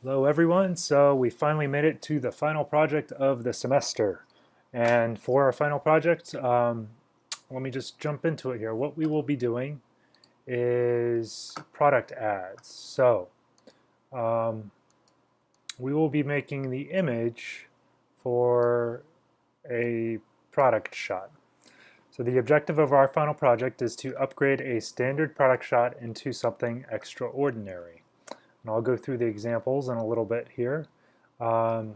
Hello everyone, so we finally made it to the final project of the semester. And for our final project, let me just jump into it here. What we will be doing is product ads. So um, we will be making the image for a product shot. So the objective of our final project is to upgrade a standard product shot into something extraordinary. And I'll go through the examples in a little bit here. Um,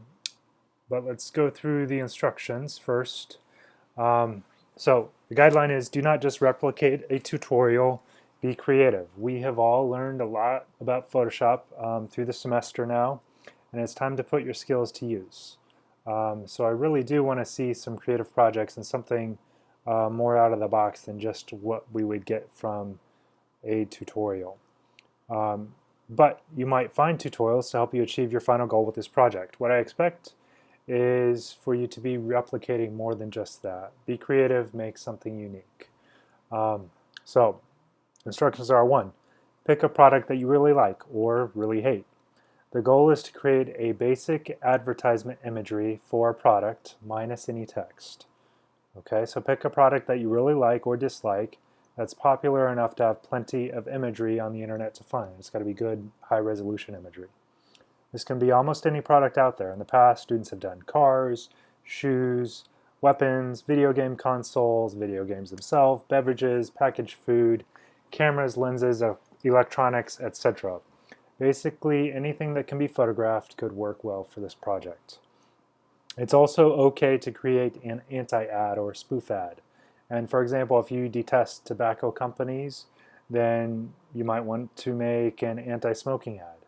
but let's go through the instructions first. Um, so the guideline is do not just replicate a tutorial, be creative. We have all learned a lot about Photoshop through the semester now, and it's time to put your skills to use. So I really do want to see some creative projects and something more out of the box than just what we would get from a tutorial. But you might find tutorials to help you achieve your final goal with this project. What I expect is for you to be replicating more than just that. Be creative, make something unique. So instructions are: 1, pick a product that you really like or really hate. The goal is to create a basic advertisement imagery for a product minus any text. Okay, so pick a product that you really like or dislike that's popular enough to have plenty of imagery on the internet to find. It's got to be good, high-resolution imagery. This can be almost any product out there. In the past, students have done cars, shoes, weapons, video game consoles, video games themselves, beverages, packaged food, cameras, lenses, electronics, etc. Basically, anything that can be photographed could work well for this project. It's also okay to create an anti-ad or spoof ad. And for example, if you detest tobacco companies, then you might want to make an anti-smoking ad.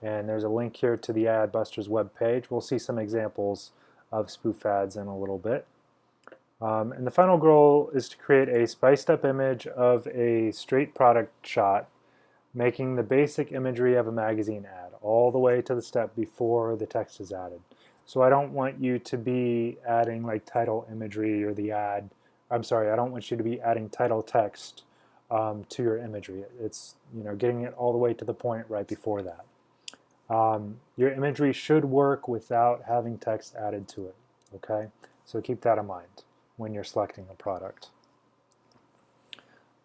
And there's a link here to the Adbusters webpage. We'll see some examples of spoof ads in a little bit. And the final goal is to create a spiced up image of a straight product shot, making the basic imagery of a magazine ad all the way to the step before the text is added. So I don't want you to be adding like title imagery or the ad. I'm sorry, I don't want you to be adding title text to your imagery. It's getting it all the way to the point right before that. Your imagery should work without having text added to it. Okay, so keep that in mind when you're selecting a product.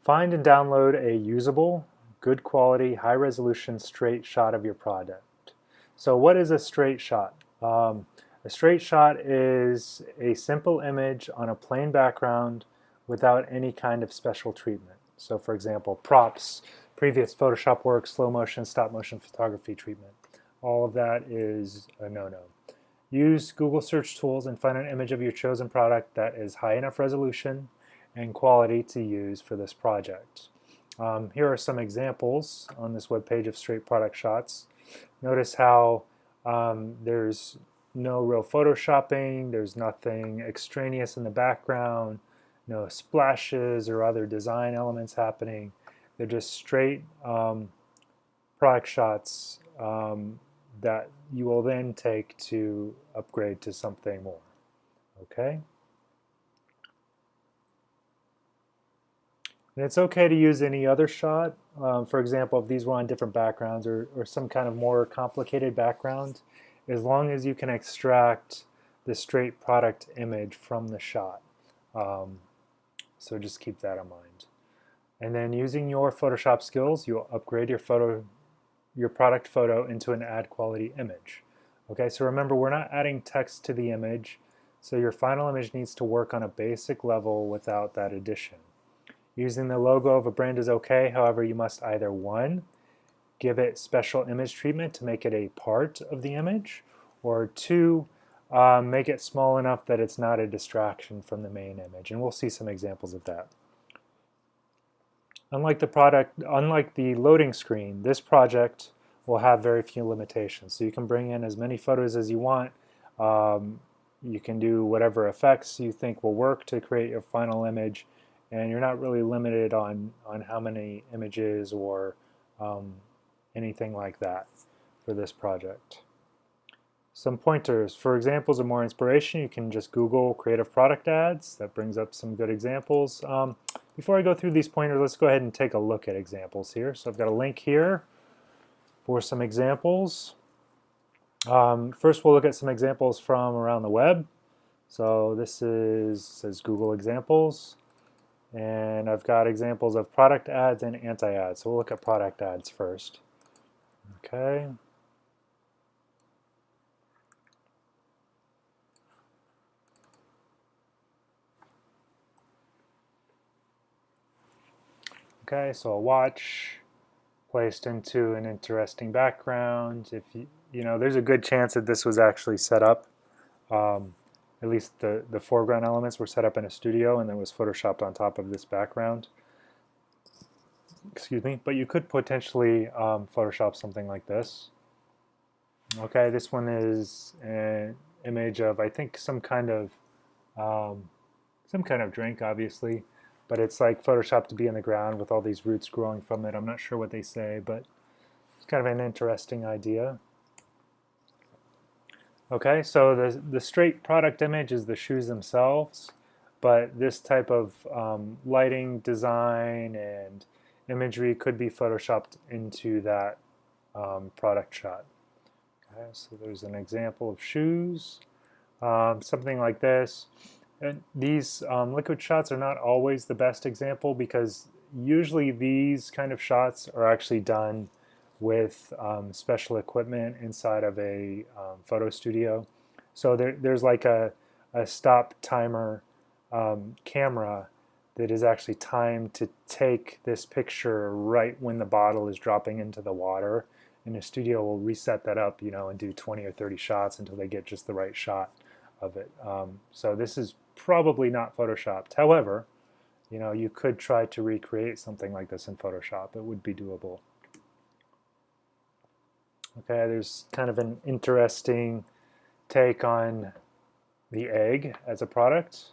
Find and download a usable, good quality, high resolution straight shot of your product. So what is a straight shot? A straight shot is a simple image on a plain background without any kind of special treatment. So for example, props, previous Photoshop work, slow motion, stop motion photography treatment. All of that is a no-no. Use Google search tools and find an image of your chosen product that is high enough resolution and quality to use for this project. Here are some examples on this webpage of straight product shots. Notice how there's no real photoshopping, there's nothing extraneous in the background, no splashes or other design elements happening. They're just straight product shots that you will then take to upgrade to something more. Okay? And it's okay to use any other shot. For example, if these were on different backgrounds or some kind of more complicated background, as long as you can extract the straight product image from the shot. So just keep that in mind. And then using your Photoshop skills, you'll upgrade your product photo into an ad quality image. Okay, so remember, we're not adding text to the image, so your final image needs to work on a basic level without that addition. Using the logo of a brand is okay, however, you must either 1, give it special image treatment to make it a part of the image, or 2, make it small enough that it's not a distraction from the main image, and we'll see some examples of that. Unlike the loading screen, this project will have very few limitations. So you can bring in as many photos as you want. You can do whatever effects you think will work to create your final image, and you're not really limited on how many images or anything like that for this project. Some pointers. For examples of more inspiration, you can just Google creative product ads. That brings up some good examples. Before I go through these pointers, let's go ahead and take a look at examples here. So I've got a link here for some examples. First, we'll look at some examples from around the web. So this says Google examples, and I've got examples of product ads and anti-ads. So we'll look at product ads first. Okay. Okay, so a watch placed into an interesting background. If you know, there's a good chance that this was actually set up. At least the foreground elements were set up in a studio and then was photoshopped on top of this background. Excuse me, but you could potentially Photoshop something like this. Okay, this one is an image of, I think, some kind of drink, obviously, but it's like photoshopped to be in the ground with all these roots growing from it. I'm not sure what they say, but it's kind of an interesting idea. Okay, so the straight product image is the shoes themselves, but this type of lighting design and imagery could be photoshopped into that product shot. Okay, so there's an example of shoes, something like this. And these liquid shots are not always the best example because usually these kind of shots are actually done with special equipment inside of a photo studio. So there's like a stop timer camera that is actually timed to take this picture right when the bottle is dropping into the water. And the studio will reset that up, you know, and do 20 or 30 shots until they get just the right shot of it. So this is probably not photoshopped. However, you know, you could try to recreate something like this in Photoshop. It would be doable. Okay, there's kind of an interesting take on the egg as a product.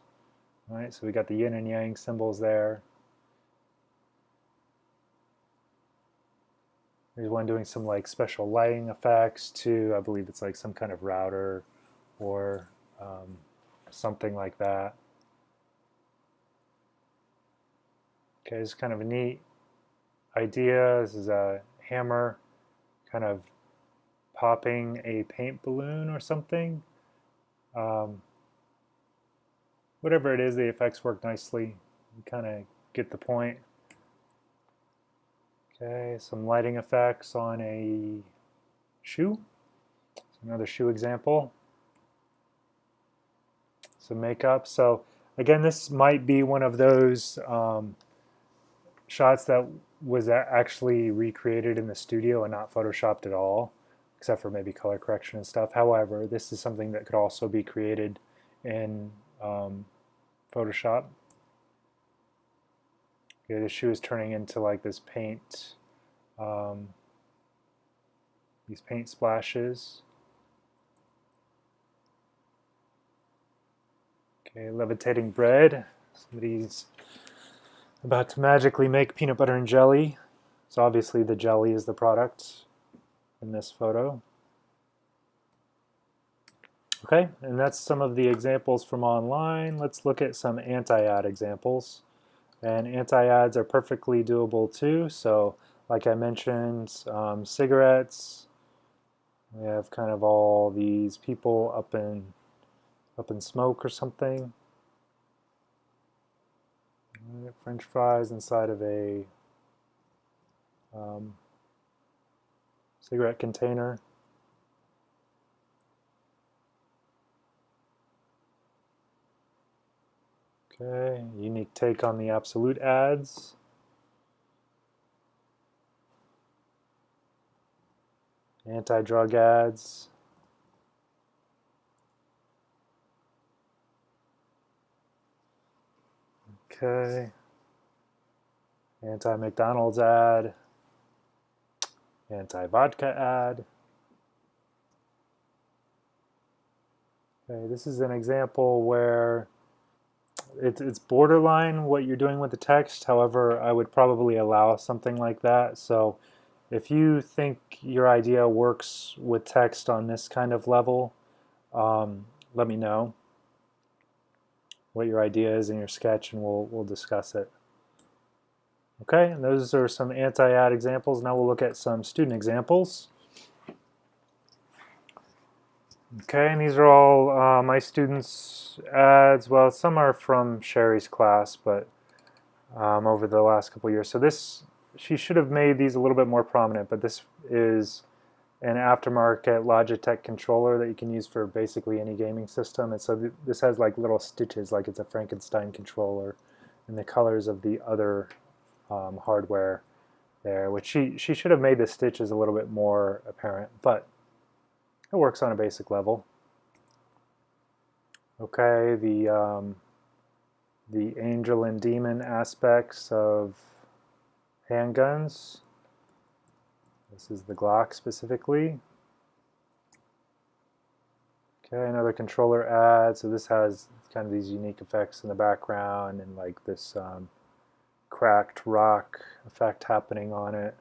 All right, so we got the yin and yang symbols there. There's one doing some like special lighting effects too. I believe it's like some kind of router or something like that. Okay, this is kind of a neat idea. This is a hammer kind of popping a paint balloon or something. Whatever it is, the effects work nicely. You kind of get the point. Okay, some lighting effects on a shoe. Another shoe example. Some makeup. So again, this might be one of those shots that was actually recreated in the studio and not photoshopped at all, except for maybe color correction and stuff. However, this is something that could also be created in Photoshop. Okay, the shoe is turning into like this paint, these paint splashes. Okay, levitating bread. Somebody's about to magically make peanut butter and jelly. So obviously the jelly is the product in this photo. Okay, and that's some of the examples from online. Let's look at some anti-ad examples. And anti-ads are perfectly doable too. So like I mentioned, cigarettes. We have kind of all these people up in smoke or something. French fries inside of a cigarette container. Okay, unique take on the absolute ads. Anti-drug ads. Okay. Anti-McDonald's ad. Anti-vodka ad. Okay, this is an example where it's borderline what you're doing with the text. However, I would probably allow something like that. So if you think your idea works with text on this kind of level, let me know what your idea is in your sketch and we'll discuss it. Okay, and those are some anti-ad examples. Now we'll look at some student examples. Okay, and these are all my students' ads. Well, some are from Sherry's class, but over the last couple years. So this, she should have made these a little bit more prominent, but this is an aftermarket Logitech controller that you can use for basically any gaming system. And so this has like little stitches, like it's a Frankenstein controller, and the colors of the other hardware there, which she should have made the stitches a little bit more apparent, but it works on a basic level. Okay, the angel and demon aspects of handguns. This is the Glock specifically. Okay, another controller ad. So this has kind of these unique effects in the background and like this cracked rock effect happening on it.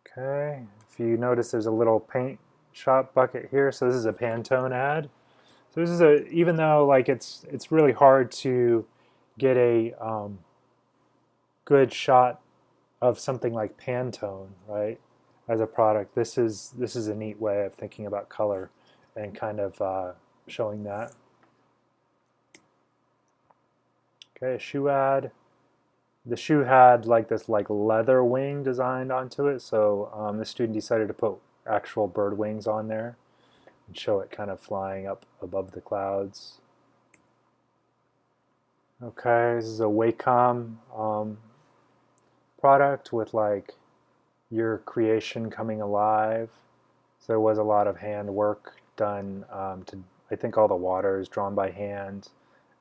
Okay, if you notice there's a little paint shop bucket here. So this is a Pantone ad. So this is a, even though like it's really hard to get a good shot of something like Pantone, right, as a product, this is a neat way of thinking about color and kind of showing that. Okay, a shoe ad. The shoe had like this like leather wing designed onto it, so the student decided to put actual bird wings on there and show it kind of flying up above the clouds. Okay, this is a Wacom product with like your creation coming alive. So there was a lot of hand work done to, I think all the water is drawn by hand,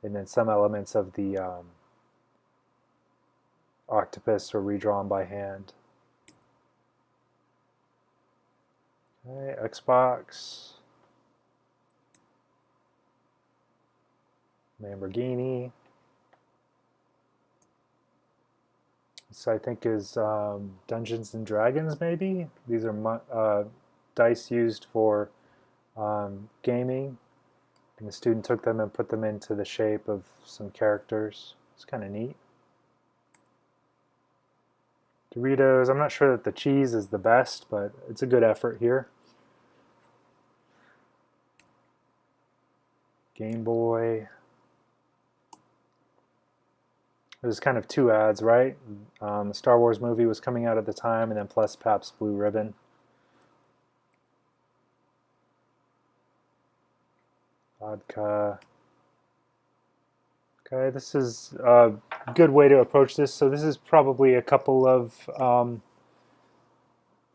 and then some elements of the octopus are redrawn by hand. Okay, Xbox, Lamborghini. This I think is Dungeons and Dragons, maybe. These are dice used for gaming, and the student took them and put them into the shape of some characters. It's kind of neat. Doritos, I'm not sure that the cheese is the best, but it's a good effort here. Game Boy. There's kind of two ads, right? The Star Wars movie was coming out at the time, and then plus Pabst Blue Ribbon. Vodka. Okay, this is a good way to approach this. So this is probably a couple of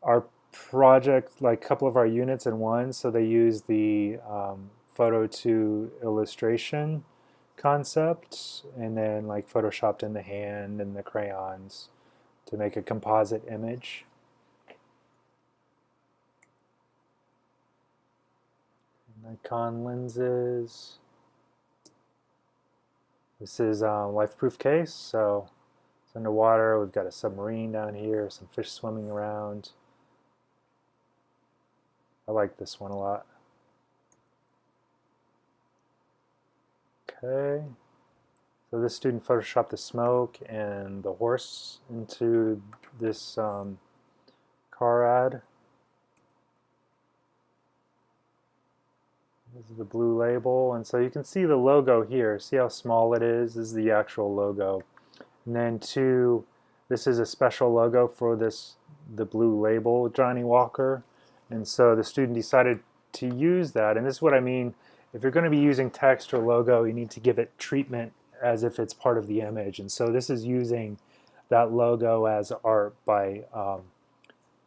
our project, like a couple of our units in one. So they use the photo to illustration concept and then like photoshopped in the hand and the crayons to make a composite image. Nikon lenses. This is a life-proof case, so it's underwater. We've got a submarine down here, some fish swimming around. I like this one a lot. Okay, so this student photoshopped the smoke and the horse into this car ad. This is the blue label, and so you can see the logo here. See how small it is? This is the actual logo. And then two, this is a special logo for the blue label, Johnny Walker. And so the student decided to use that, and this is what I mean. If you're going to be using text or logo, you need to give it treatment as if it's part of the image. And so this is using that logo as art by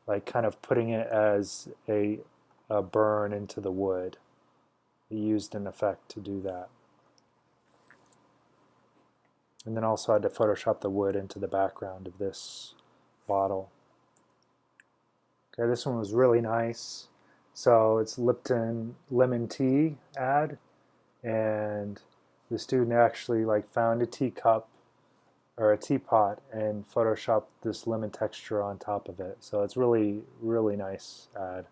like kind of putting it as a burn into the wood. He used an effect to do that. And then also had to Photoshop the wood into the background of this bottle. Okay, this one was really nice. So it's Lipton lemon tea ad, and the student actually like found a teacup or a teapot and photoshopped this lemon texture on top of it. So it's really, really nice ad.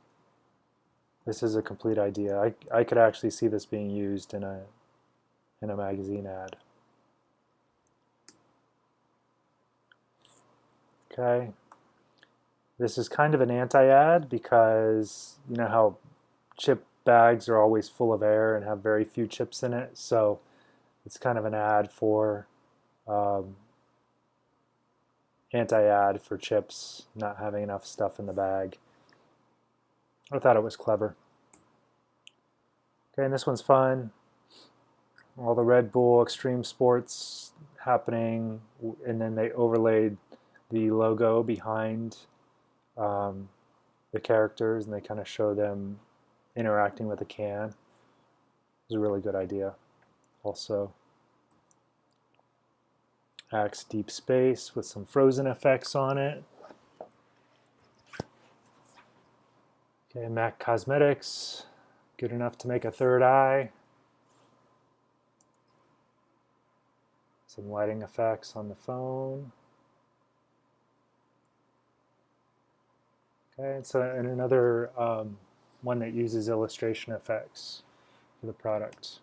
This is a complete idea. I could actually see this being used in a magazine ad. Okay. This is kind of an anti-ad because you know how chip bags are always full of air and have very few chips in it. So it's kind of an ad for um, anti-ad for chips not having enough stuff in the bag. I thought it was clever. Okay, and this one's fun. All the Red Bull Extreme Sports happening, and then they overlaid the logo behind um, the characters, and they kind of show them interacting with the can. It's a really good idea. Also, Axe Deep Space with some frozen effects on it. Okay, MAC Cosmetics, good enough to make a third eye. Some lighting effects on the phone. Okay, so and another one that uses illustration effects for the product.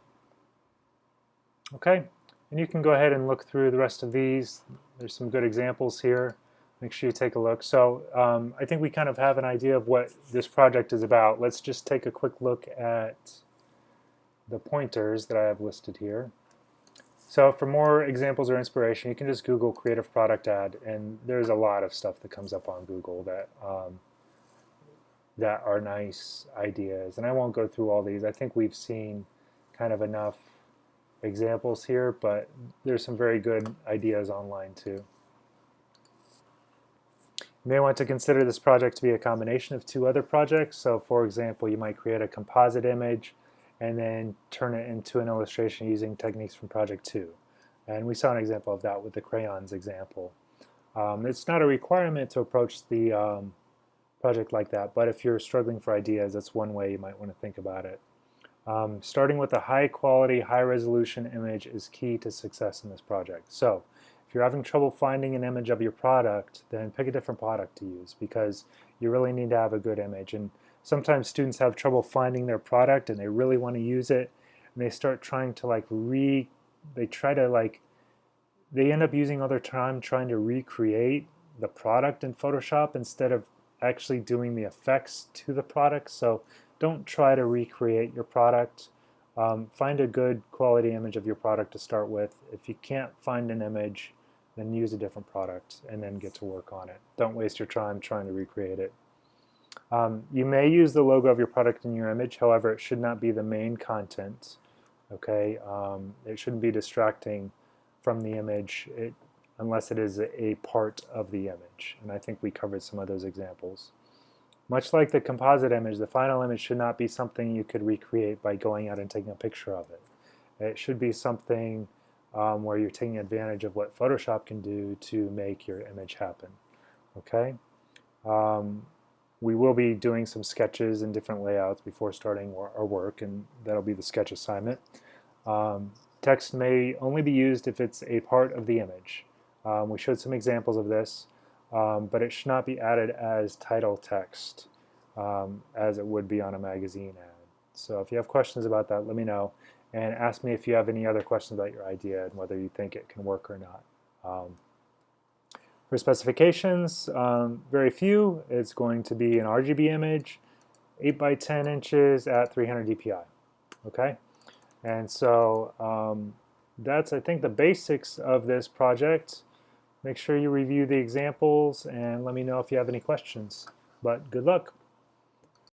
Okay, and you can go ahead and look through the rest of these. There's some good examples here. Make sure you take a look. So I think we kind of have an idea of what this project is about. Let's just take a quick look at the pointers that I have listed here. So for more examples or inspiration, you can just Google creative product ad, and there's a lot of stuff that comes up on Google that that are nice ideas. And I won't go through all these. I think we've seen kind of enough examples here, but there's some very good ideas online too. You may want to consider this project to be a combination of two other projects. So for example, you might create a composite image and then turn it into an illustration using techniques from project 2. And we saw an example of that with the crayons example. It's not a requirement to approach the project like that, but if you're struggling for ideas, that's one way you might want to think about it. Starting with a high quality, high resolution image is key to success in this project. So if you're having trouble finding an image of your product, then pick a different product to use because you really need to have a good image. And sometimes students have trouble finding their product and they really want to use it, and they start trying to they end up using all their time trying to recreate the product in Photoshop instead of actually doing the effects to the product. So don't try to recreate your product. Find a good quality image of your product to start with. If you can't find an image, then use a different product and then get to work on it. Don't waste your time trying to recreate it. You may use the logo of your product in your image, however, it should not be the main content. Okay, it shouldn't be distracting from the image unless it is a part of the image. And I think we covered some of those examples. Much like the composite image, the final image should not be something you could recreate by going out and taking a picture of it. It should be something where you're taking advantage of what Photoshop can do to make your image happen. Okay. We will be doing some sketches and different layouts before starting our work, and that'll be the sketch assignment. Text may only be used if it's a part of the image. We showed some examples of this, but it should not be added as title text as it would be on a magazine ad. So if you have questions about that, let me know, and ask me if you have any other questions about your idea and whether you think it can work or not. For specifications, very few. It's going to be an RGB image, 8 by 10 inches at 300 dpi. Okay, and so that's, I think, the basics of this project. Make sure you review the examples and let me know if you have any questions. But good luck.